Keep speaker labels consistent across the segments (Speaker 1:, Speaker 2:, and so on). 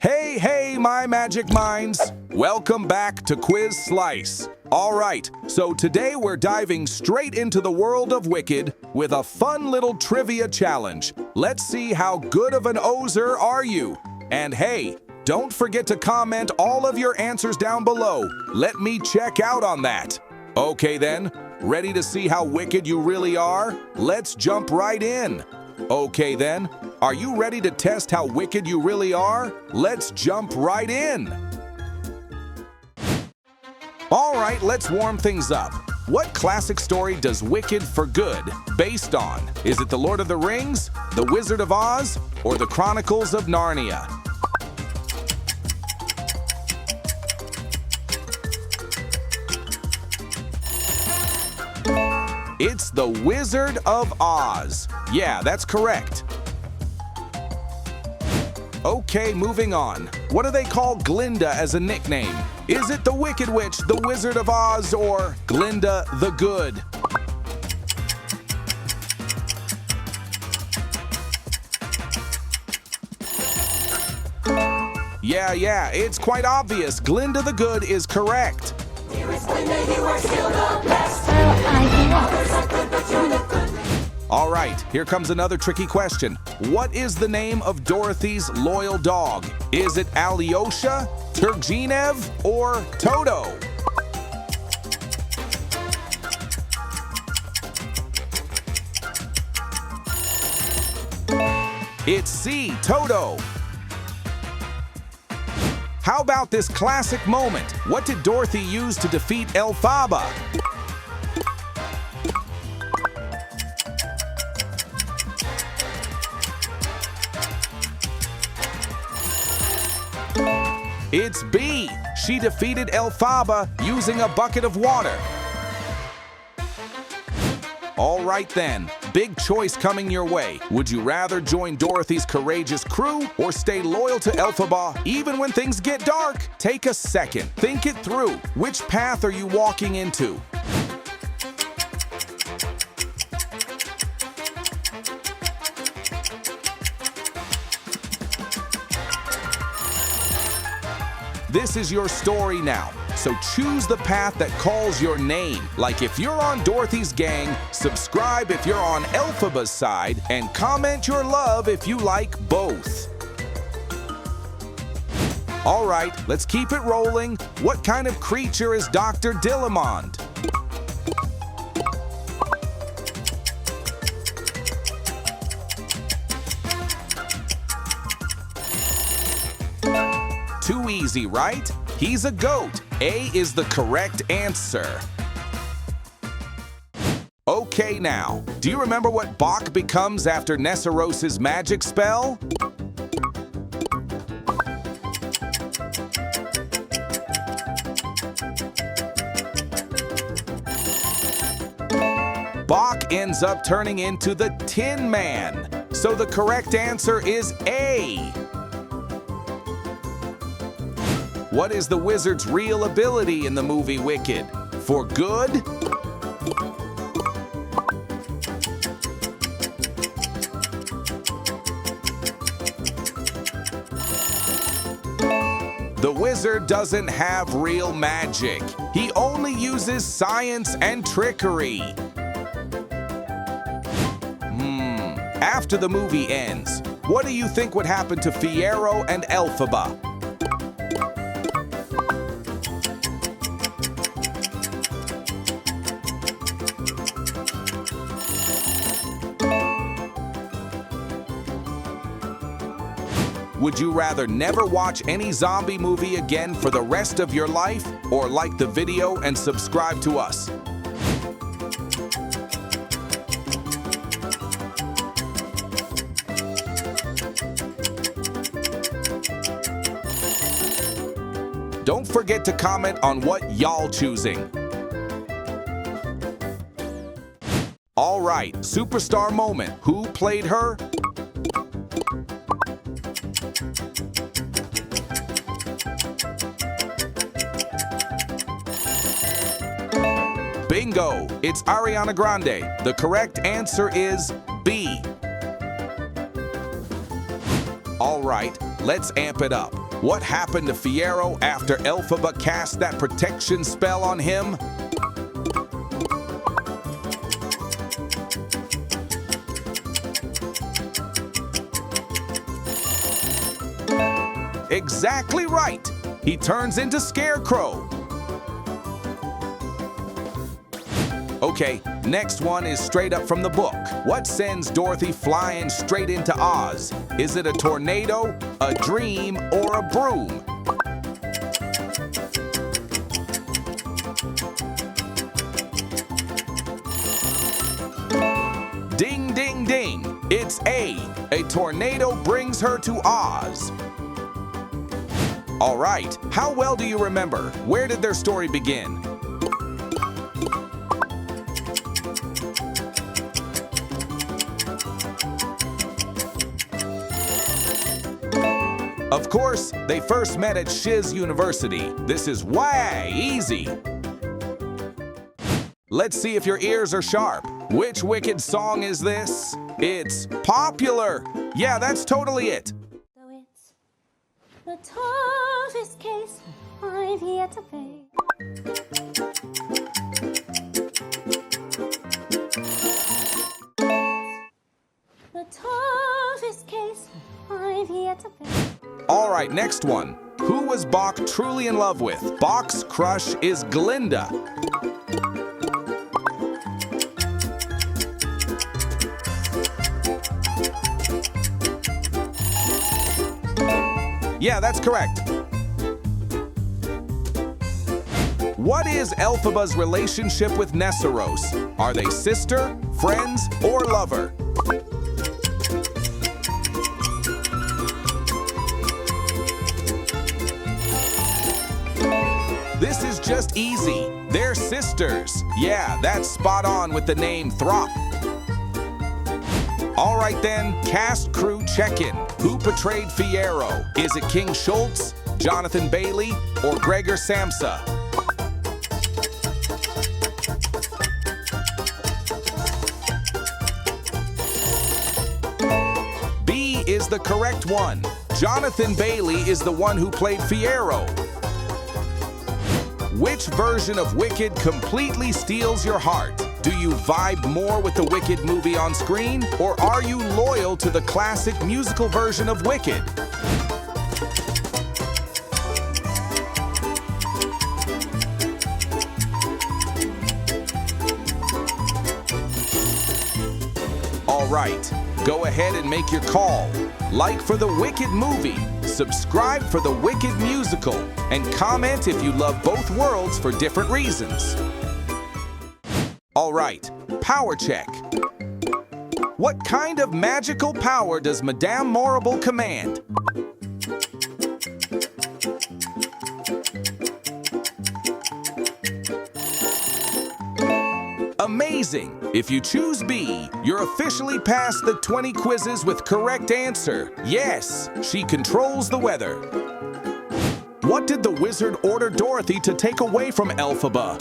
Speaker 1: Hey, hey, my magic minds! Welcome back to Quiz Slice. All right, so today we're diving straight into the world of Wicked with a fun little trivia challenge. Let's see how good of an Ozer are you. And hey, don't forget to comment all of your answers down below. Let me check out on that. Okay then, ready to see how wicked you really are? Let's jump right in. Okay then, are you ready to test how wicked you really are? Let's jump right in. All right, let's warm things up. What classic story does Wicked for Good based on? Is it The Lord of the Rings, The Wizard of Oz, or The Chronicles of Narnia? It's The Wizard of Oz. Yeah, that's correct. Okay, moving on. What do they call Glinda as a nickname? Is it the Wicked Witch, the Wizard of Oz, or Glinda the Good? Yeah, it's quite obvious. Glinda the Good is correct.
Speaker 2: Dearest Glinda, you are still the best.
Speaker 1: All right, here comes another tricky question. What is the name of Dorothy's loyal dog? Is it Alyosha, Turgenev, or Toto? It's C, Toto. How about this classic moment? What did Dorothy use to defeat Elphaba? It's B. She defeated Elphaba using a bucket of water. All right then, big choice coming your way. Would you rather join Dorothy's courageous crew or stay loyal to Elphaba even when things get dark? Take a second, think it through. Which path are you walking into? This is your story now, so choose the path that calls your name. Like if you're on Dorothy's gang, subscribe if you're on Elphaba's side, and comment your love if you like both. All right, let's keep it rolling. What kind of creature is Dr. Dillamond? Too easy, right? He's a goat. A is the correct answer. Okay now, do you remember what Bach becomes after Nessarose's magic spell? Bach ends up turning into the Tin Man. So the correct answer is A. What is the wizard's real ability in the movie Wicked? For good? The wizard doesn't have real magic. He only uses science and trickery. After the movie ends, what do you think would happen to Fiyero and Elphaba? Would you rather never watch any zombie movie again for the rest of your life, or like the video and subscribe to us? Don't forget to comment on what y'all choosing. All right, superstar moment. Who played her? Bingo! It's Ariana Grande. The correct answer is B. All right, let's amp it up. What happened to Fiyero after Elphaba cast that protection spell on him? Exactly right! He turns into Scarecrow. Okay, next one is straight up from the book. What sends Dorothy flying straight into Oz? Is it a tornado, a dream, or a broom? Ding, ding, ding! It's A. A tornado brings her to Oz. All right, how well do you remember? Where did their story begin? Of course, they first met at Shiz University. This is way easy. Let's see if your ears are sharp. Which Wicked song is this? It's Popular. Yeah, that's totally it.
Speaker 3: Though it's the toughest case I've yet to face. The toughest case I've yet to face.
Speaker 1: All right, next one. Who was Bach truly in love with? Bach's crush is Glinda. Yeah, that's correct. What is Elphaba's relationship with Nessarose? Are they sister, friends, or lover? This is just easy. They're sisters. Yeah, that's spot on with the name Throp. All right then, cast crew check-in. Who portrayed Fiyero? Is it King Schultz, Jonathan Bailey, or Gregor Samsa? B is the correct one. Jonathan Bailey is the one who played Fiyero. Which version of Wicked completely steals your heart? Do you vibe more with the Wicked movie on screen, or are you loyal to the classic musical version of Wicked? All right, go ahead and make your call. Like for the Wicked movie, subscribe for the Wicked musical, and comment if you love both worlds for different reasons. All right, power check. What kind of magical power does Madame Morrible command? Amazing! If you choose B, you're officially past the 20 quizzes with correct answer. Yes, she controls the weather. What did the wizard order Dorothy to take away from Elphaba?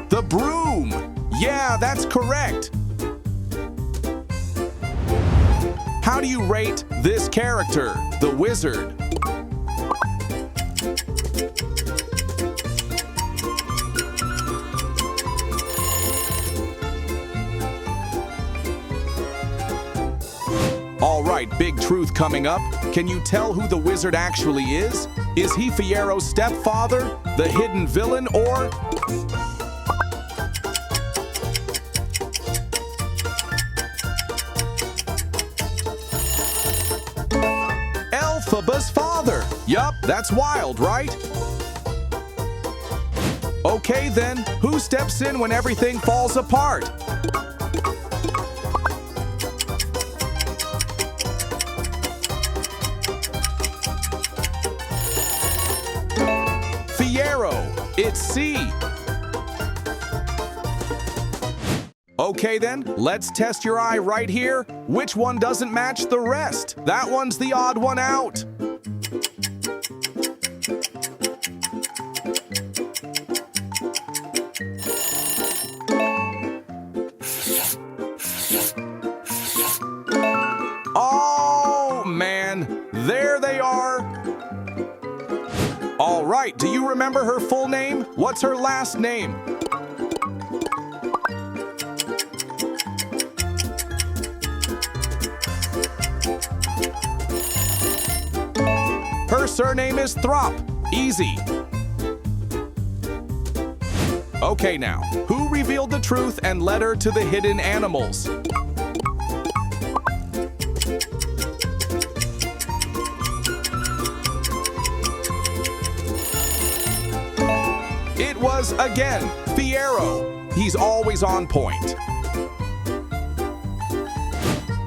Speaker 1: The broom! Yeah, that's correct. How do you rate this character, the wizard? All right, big truth coming up. Can you tell who the wizard actually is? Is he Fiyero's stepfather, the hidden villain, or... Elphaba's father. Yup, that's wild, right? Okay then, who steps in when everything falls apart? Fiyero, it's C. Okay then, let's test your eye right here. Which one doesn't match the rest? That one's the odd one out. right, do you remember her full name? What's her last name? Her surname is Throp. Easy. Okay now, who revealed the truth and led her to the hidden animals? It was, again, Fiyero. He's always on point.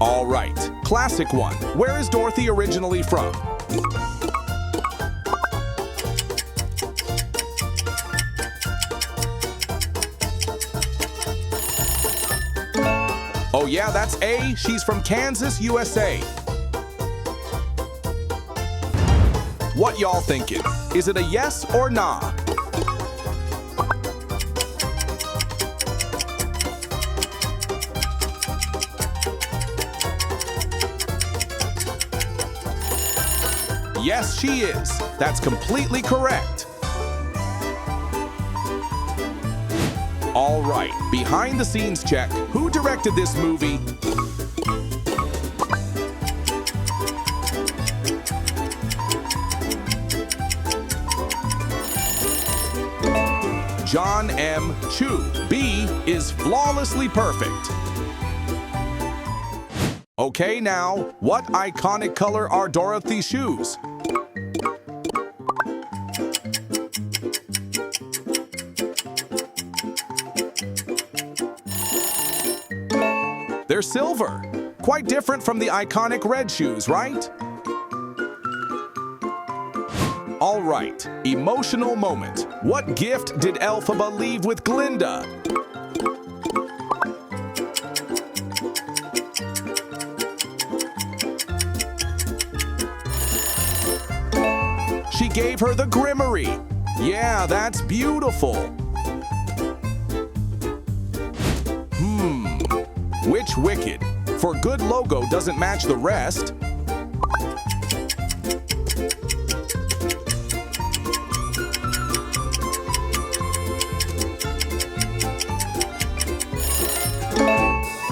Speaker 1: All right, classic one. Where is Dorothy originally from? Oh yeah, that's A. She's from Kansas, USA. What y'all thinking? Is it a yes or nah? Yes, she is. That's completely correct. All right, behind the scenes check. Who directed this movie? John M. Chu. B is flawlessly perfect. Okay, now, what iconic color are Dorothy's shoes? They're silver. Quite different from the iconic red shoes, right? All right, emotional moment. What gift did Elphaba leave with Glinda? She gave her the Grimmery. Yeah, that's beautiful. Which Wicked? For good logo doesn't match the rest.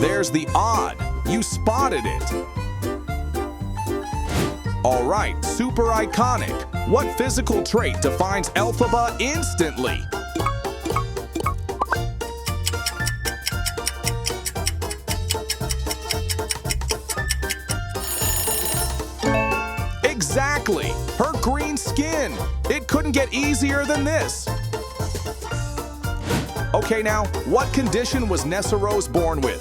Speaker 1: There's the odd. You spotted it. All right, super iconic. What physical trait defines Elphaba instantly? Exactly, her green skin. It couldn't get easier than this. Okay now, what condition was Nessarose born with?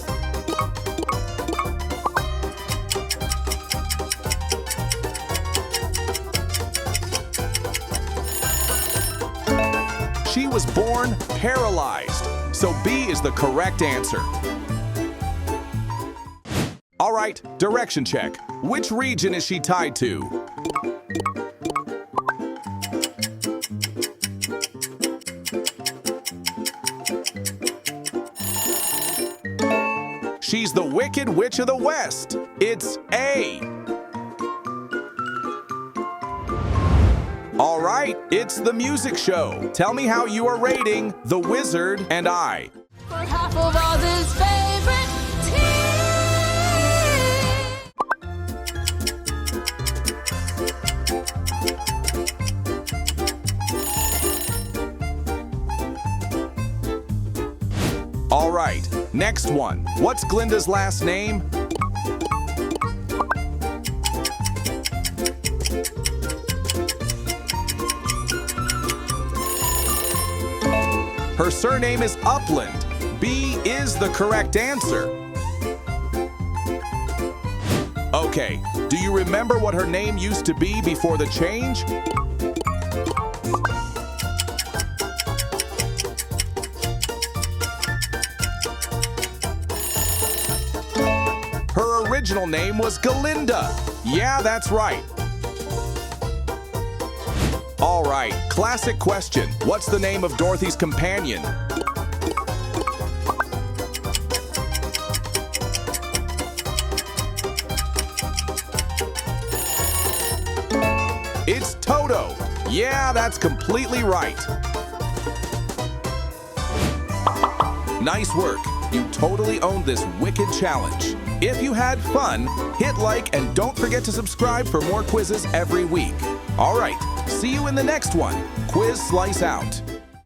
Speaker 1: She was born paralyzed, so B is the correct answer. All right, direction check. Which region is she tied to? She's the Wicked Witch of the West. It's A. All right, it's the music show. Tell me how you are rating The Wizard and I.
Speaker 2: For half of Oz's favorite team.
Speaker 1: All right, next one. What's Glinda's last name? Her surname is Upland. B is the correct answer. Okay, do you remember what her name used to be before the change? Her original name was Glinda. Yeah, that's right. All right, classic question. What's the name of Dorothy's companion? It's Toto. Yeah, that's completely right. Nice work. You totally owned this wicked challenge. If you had fun, hit like and don't forget to subscribe for more quizzes every week. All right, see you in the next one. Quiz Slice out.